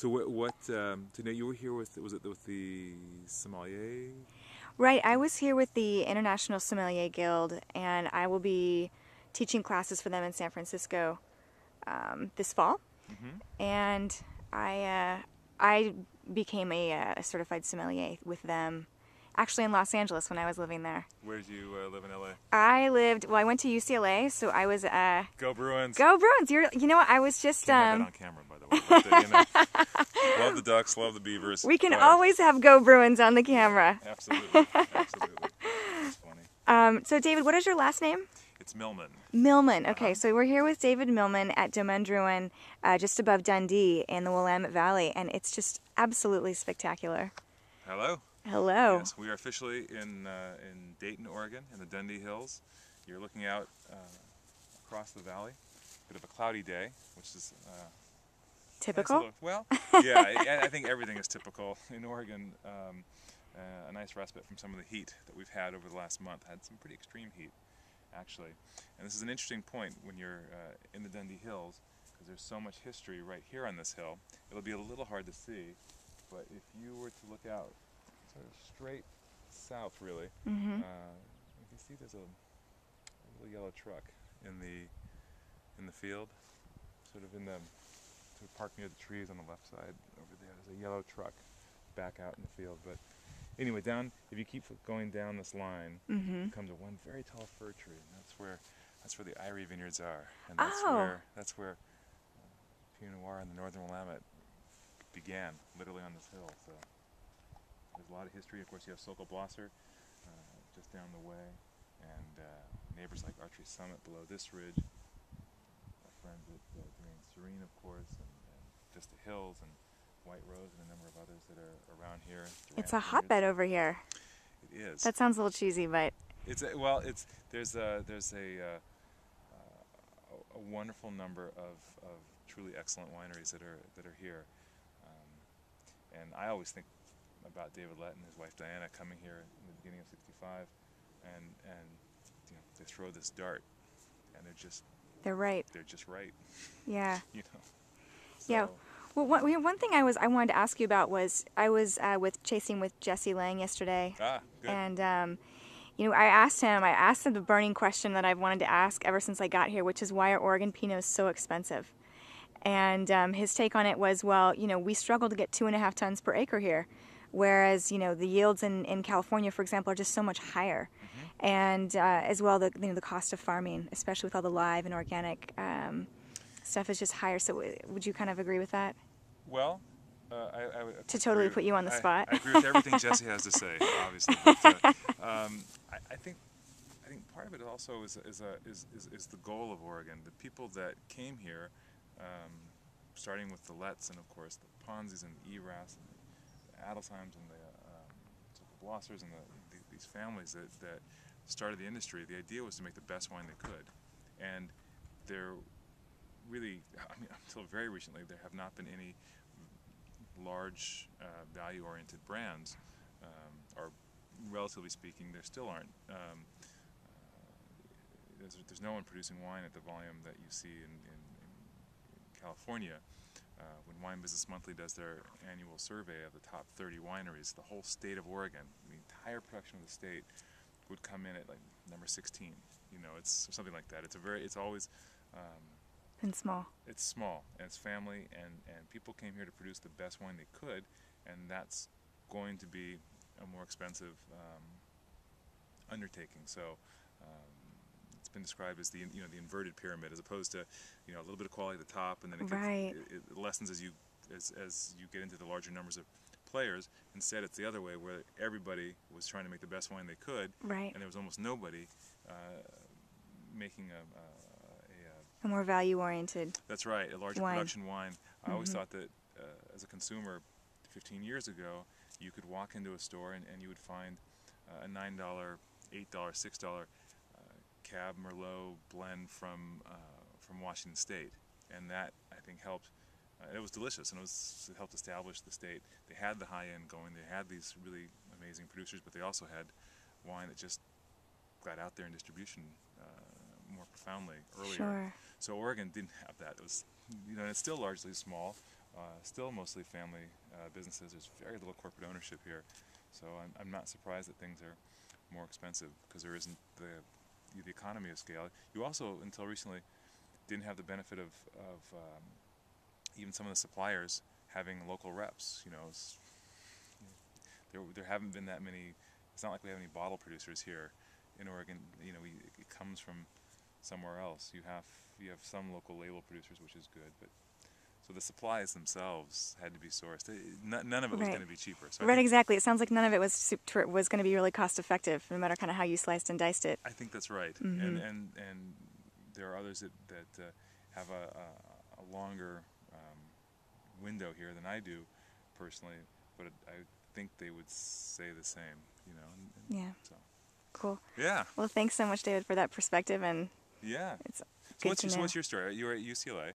So today you were here with, was it with the sommelier? Right, I was here with the International Sommelier Guild, and I will be teaching classes for them in San Francisco this fall. Mm-hmm. And I became a certified sommelier with them, actually in Los Angeles when I was living there. Where did you live in LA? I went to UCLA, so I was Go Bruins! Go Bruins! You know what? I was just Can't have that on camera, by the way. But, love the Ducks, love the Beavers. We can always have Go Bruins on the camera. Absolutely, absolutely. That's funny. So David, what is your last name? It's Millman. Millman. Okay, so we're here with David Millman at Domaine Drouhin, just above Dundee in the Willamette Valley, and it's just absolutely spectacular. Hello. Hello. Yes, we are officially in Dayton, Oregon, in the Dundee Hills. You're looking out across the valley. Bit of a cloudy day, which is typical. Well, yeah, I think everything is typical in Oregon. A nice respite from some of the heat that we've had over the last month. Had some pretty extreme heat, actually. And this is an interesting point when you're in the Dundee Hills, because there's so much history right here on this hill. It'll be a little hard to see, but if you were to look out sort of straight south, really, you can see there's a little yellow truck in the field, sort of parked near the trees on the left side over there. There's a yellow truck back out in the field. But anyway, if you keep going down this line, it comes to one very tall fir tree, and that's where the Irie vineyards are, and that's where Pinot Noir in the northern Willamette began, literally on this hill. So there's a lot of history. Of course, you have Sokol Blosser just down the way, and neighbors like Archery Summit below this ridge. Our friends at Domaine Drouhin, of course, and just the hills and White Rose and a number of others that are around here. It's a hotbed over here. It is. That sounds a little cheesy, but there's a wonderful number of truly excellent wineries that are here, and I always think about David Lett and his wife Diana coming here in the beginning of '65, and they throw this dart, and they're right. They're just right. Yeah. So, yeah. Well, one thing I wanted to ask you about was I was chasing with Jesse Lang yesterday, good. and I asked him the burning question that I've wanted to ask ever since I got here, which is why are Oregon Pinots so expensive? And his take on it was, well, we struggle to get 2.5 tons per acre here, whereas the yields in California, for example, are just so much higher, and as well the cost of farming, especially with all the live and organic stuff, is just higher. So would you kind of agree with that? Well, I would to totally put you on the spot. I agree with everything Jesse has to say, obviously. But, I think part of it also is the goal of Oregon. The people that came here, starting with the Letts and of course the Ponzis and the Eras and the Adelsheims and the Blossers and these families that started the industry. The idea was to make the best wine they could, and there really, until very recently, there have not been any large value-oriented brands, or relatively speaking, there still aren't. There's no one producing wine at the volume that you see in California. When Wine Business Monthly does their annual survey of the top 30 wineries, the whole state of Oregon, the entire production of the state, would come in at like number 16. It's something like that. It's always and small. It's small, and it's family, and people came here to produce the best wine they could, and that's going to be a more expensive undertaking. So it's been described as the inverted pyramid, as opposed to a little bit of quality at the top, and then it lessens as you get into the larger numbers of players. Instead, it's the other way, where everybody was trying to make the best wine they could, and there was almost nobody making a more value-oriented. That's right, a larger production wine. I always thought that as a consumer 15 years ago, you could walk into a store and you would find a $9, $8, $6 Cab Merlot blend from Washington State, and that I think helped. It was delicious, and it helped establish the state. They had the high end going. They had these really amazing producers, but they also had wine that just got out there in distribution more profoundly earlier. Sure. So Oregon didn't have that. It was, it's still largely small. still mostly family businesses. There's very little corporate ownership here, so I'm not surprised that things are more expensive because there isn't the economy of scale. You also, until recently, didn't have the benefit of even some of the suppliers having local reps. You know, there haven't been that many. It's not like we have any bottle producers here in Oregon. You know, it comes from somewhere else. You have some local label producers, which is good, but so the supplies themselves had to be sourced. None of it was Right. going to be cheaper. So Right, exactly. It sounds like none of it was going to be really cost effective, no matter kind of how you sliced and diced it. I think that's right. Mm-hmm. And there are others that have a longer window here than I do, personally. But I think they would say the same. You know. Yeah. So. Cool. Yeah. Well, thanks so much, David, for that perspective, and yeah. it's So good to know. what's your story? You were at UCLA.